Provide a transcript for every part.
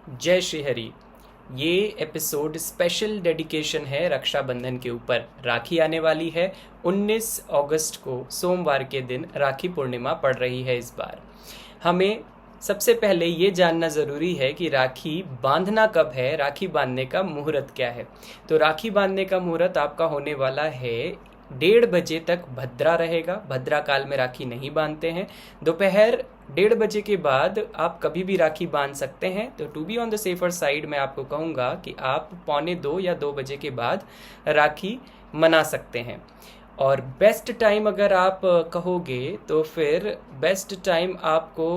जय श्री हरि। ये episode special dedication है रक्षाबंधन के ऊपर। राखी आने वाली है 19 अगस्त को, सोमवार के दिन राखी पूर्णिमा पड़ रही है। इस बार हमें सबसे पहले ये जानना ज़रूरी है कि राखी बांधना कब है, राखी बांधने का मुहूर्त क्या है। तो राखी बांधने का मुहूर्त आपका होने वाला है 1:30 तक भद्रा रहेगा। भद्रा काल में राखी नहीं बांधते हैं। दोपहर 1:30 के बाद आप कभी भी राखी बांध सकते हैं। तो to be on the safer side मैं आपको कहूँगा कि आप 1:45 या 2 बजे के बाद राखी मना सकते हैं। और बेस्ट टाइम अगर आप कहोगे तो फिर बेस्ट टाइम आपको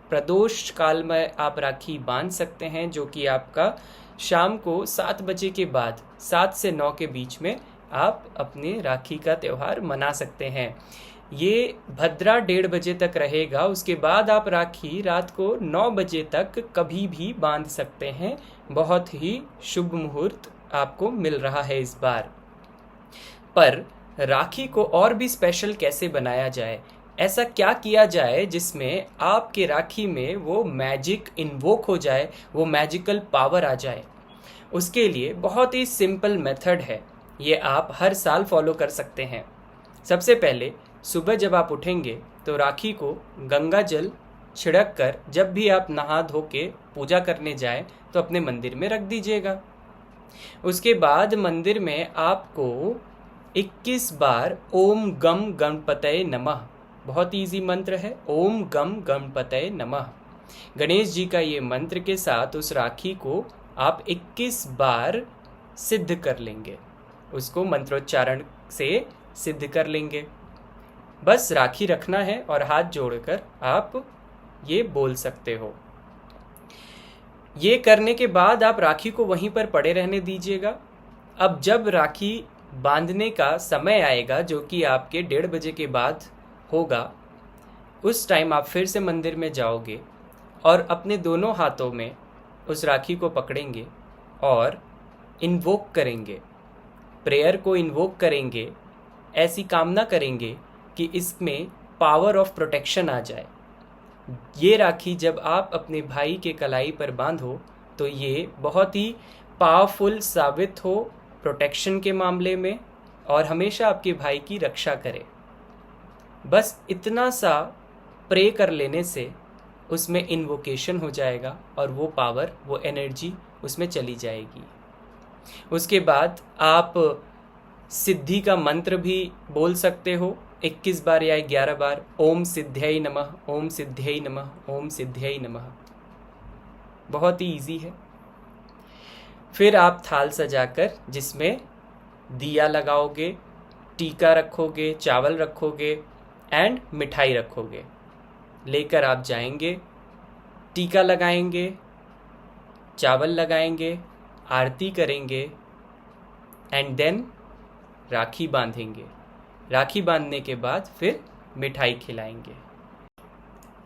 प्रदोष काल में आप राखी बांध सकते हैं, जो कि आपका शाम को 7 बजे के बाद 7 से 9 के बीच में आप अपने राखी का त्यौहार मना सकते हैं। ये भद्रा 1:30 तक रहेगा। उसके बाद आप राखी रात को 9 बजे तक कभी भी बांध सकते हैं। बहुत ही शुभ मुहूर्त आपको मिल रहा है इस बार। पर राखी को और भी स्पेशल कैसे बनाया जाए, ऐसा क्या किया जाए जिसमें आपके राखी में वो मैजिक इन्वोक हो जाए, वो मैजिकल पावर आ जाए। उसके लिए बहुत ही सिंपल मेथड है, ये आप हर साल फॉलो कर सकते हैं। सबसे पहले सुबह जब आप उठेंगे तो राखी को गंगा जल छिड़क कर जब भी आप नहा धो के पूजा करने जाएं तो अपने मंदिर में रख दीजिएगा। उसके बाद मंदिर में आपको 21 बार ओम गम गणपतये नमः, बहुत इजी मंत्र है, ओम गम गणपतये नमः, गणेश जी का ये मंत्र के साथ उस राखी को आप 21 बार सिद्ध कर लेंगे। उसको मंत्रोच्चारण से सिद्ध कर लेंगे। बस राखी रखना है और हाथ जोड़कर आप ये बोल सकते हो। ये करने के बाद आप राखी को वहीं पर पड़े रहने दीजिएगा। अब जब राखी बांधने का समय आएगा, जो कि आपके 1:30 बजे के बाद होगा, उस टाइम आप फिर से मंदिर में जाओगे और अपने दोनों हाथों में उस राखी को पकड़ेंगे और इन्वोक करेंगे, प्रेयर को इन्वोक करेंगे। ऐसी कामना करेंगे कि इसमें पावर ऑफ प्रोटेक्शन आ जाए। ये राखी जब आप अपने भाई के कलाई पर बांधो तो ये बहुत ही पावरफुल साबित हो प्रोटेक्शन के मामले में और हमेशा आपके भाई की रक्षा करे। बस इतना सा प्रे कर लेने से उसमें इन्वोकेशन हो जाएगा और वो पावर, वो एनर्जी उसमें चली जाएगी। उसके बाद आप सिद्धि का मंत्र भी बोल सकते हो 21 बार या 11 बार, ओम सिद्ध्यै नमः, ओम सिद्ध्यै नमः, ओम सिद्ध्यै नमः। बहुत ही इजी है। फिर आप थाल सजाकर जिसमें दिया लगाओगे, टीका रखोगे, चावल रखोगे एंड मिठाई रखोगे, लेकर आप जाएंगे, टीका लगाएंगे, चावल लगाएंगे, आरती करेंगे एंड देन राखी बांधेंगे। राखी बांधने के बाद फिर मिठाई खिलाएंगे।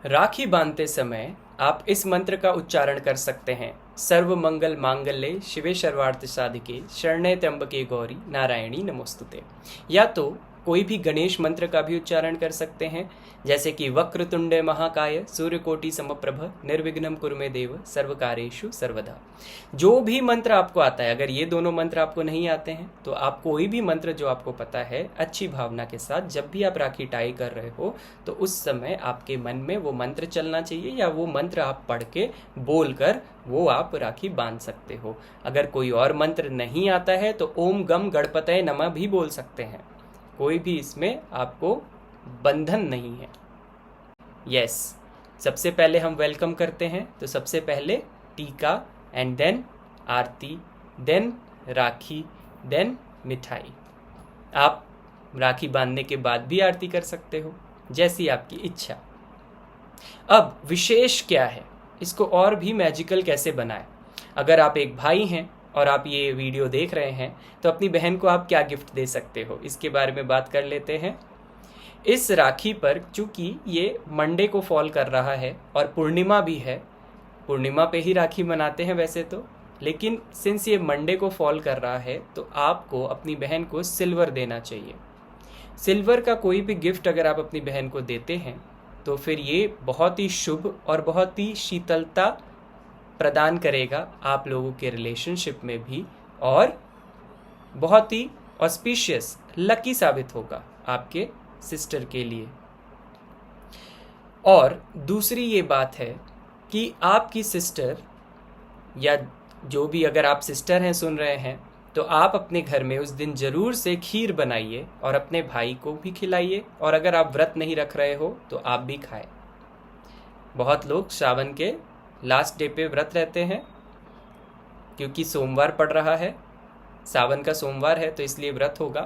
राखी बांधते समय आप इस मंत्र का उच्चारण कर सकते हैं, सर्व मंगल मांगल्ये शिवे सर्वार्थ साधिके शरण्ये त्र्यंबके गौरी नारायणी नमोस्तुते। या तो कोई भी गणेश मंत्र का भी उच्चारण कर सकते हैं, जैसे कि वक्रतुंडे महाकाय सूर्यकोटि समप्रभ निर्विघ्नं कुरु मे देव सर्वकार्येषु सर्वदा। जो भी मंत्र आपको आता है, अगर ये दोनों मंत्र आपको नहीं आते हैं तो आप कोई भी मंत्र जो आपको पता है, अच्छी भावना के साथ जब भी आप राखी टाई कर रहे हो तो उस समय आपके मन में वो मंत्र चलना चाहिए, या वो मंत्र आप पढ़ के बोल कर वो आप राखी बांध सकते हो। अगर कोई और मंत्र नहीं आता है तो ओम गम गणपतये नमः भी बोल सकते हैं। कोई भी इसमें आपको बंधन नहीं है। यस, सबसे पहले हम वेलकम करते हैं तो सबसे पहले टीका एंड देन आरती, देन राखी, देन मिठाई। आप राखी बांधने के बाद भी आरती कर सकते हो, जैसी आपकी इच्छा। अब विशेष क्या है, इसको और भी मैजिकल कैसे बनाएं। अगर आप एक भाई हैं और आप ये वीडियो देख रहे हैं तो अपनी बहन को आप क्या गिफ्ट दे सकते हो, इसके बारे में बात कर लेते हैं। इस राखी पर चूंकि ये मंडे को फॉल कर रहा है और पूर्णिमा भी है, पूर्णिमा पे ही राखी मनाते हैं वैसे तो, लेकिन सिंस ये मंडे को फॉल कर रहा है तो आपको अपनी बहन को सिल्वर देना चाहिए। सिल्वर का कोई भी गिफ्ट अगर आप अपनी बहन को देते हैं तो फिर ये बहुत ही शुभ और बहुत ही शीतलता प्रदान करेगा आप लोगों के रिलेशनशिप में भी, और बहुत ही ऑस्पिशियस, लकी साबित होगा आपके सिस्टर के लिए। और दूसरी ये बात है कि आपकी सिस्टर, या जो भी, अगर आप सिस्टर हैं सुन रहे हैं, तो आप अपने घर में उस दिन ज़रूर से खीर बनाइए और अपने भाई को भी खिलाइए, और अगर आप व्रत नहीं रख रहे हो तो आप भी खाएं। बहुत लोग श्रावण के लास्ट डे पे व्रत रहते हैं, क्योंकि सोमवार पड़ रहा है, सावन का सोमवार है, तो इसलिए व्रत होगा।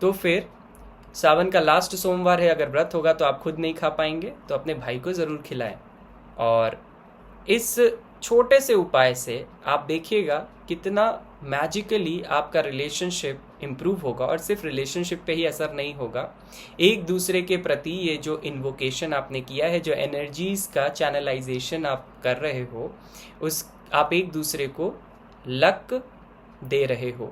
तो फिर सावन का लास्ट सोमवार है, अगर व्रत होगा तो आप खुद नहीं खा पाएंगे, तो अपने भाई को ज़रूर खिलाएं। और इस छोटे से उपाय से आप देखिएगा कितना मैजिकली आपका रिलेशनशिप इम्प्रूव होगा। और सिर्फ रिलेशनशिप पे ही असर नहीं होगा, एक दूसरे के प्रति ये जो इन्वोकेशन आपने किया है, जो एनर्जीज़ का चैनलाइजेशन आप कर रहे हो, उस आप एक दूसरे को लक दे रहे हो,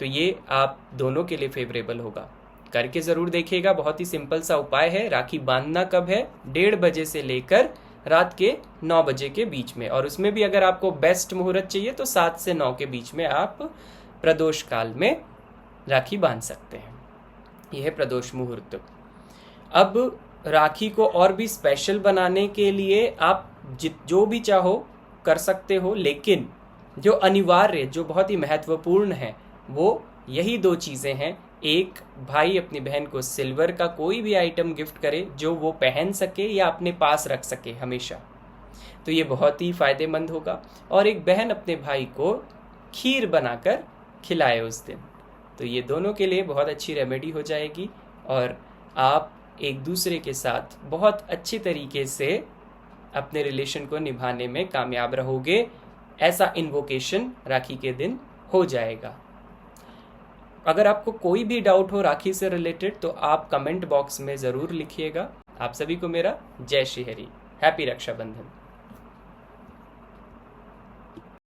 तो ये आप दोनों के लिए फेवरेबल होगा। करके ज़रूर देखिएगा, बहुत ही सिंपल सा उपाय है। राखी बांधना कब है? 1:30 बजे से लेकर रात के 9 बजे के बीच में, और उसमें भी अगर आपको बेस्ट मुहूर्त चाहिए तो 7 से 9 के बीच में आप प्रदोष काल में राखी बांध सकते हैं। यह है प्रदोष मुहूर्त। अब राखी को और भी स्पेशल बनाने के लिए आप जो भी चाहो कर सकते हो, लेकिन जो अनिवार्य, जो बहुत ही महत्वपूर्ण है, वो यही 2 चीज़ें हैं। एक, भाई अपनी बहन को सिल्वर का कोई भी आइटम गिफ्ट करे जो वो पहन सके या अपने पास रख सके हमेशा, तो ये बहुत ही फ़ायदेमंद होगा। और एक बहन अपने भाई को खीर बनाकर खिलाए उस दिन, तो ये दोनों के लिए बहुत अच्छी रेमेडी हो जाएगी, और आप एक दूसरे के साथ बहुत अच्छी तरीके से अपने रिलेशन को निभाने में कामयाब रहोगे। ऐसा इन्वोकेशन राखी के दिन हो जाएगा। अगर आपको कोई भी डाउट हो राखी से रिलेटेड, तो आप कमेंट बॉक्स में ज़रूर लिखिएगा। आप सभी को मेरा जय श्री हरि। हैप्पी रक्षाबंधन।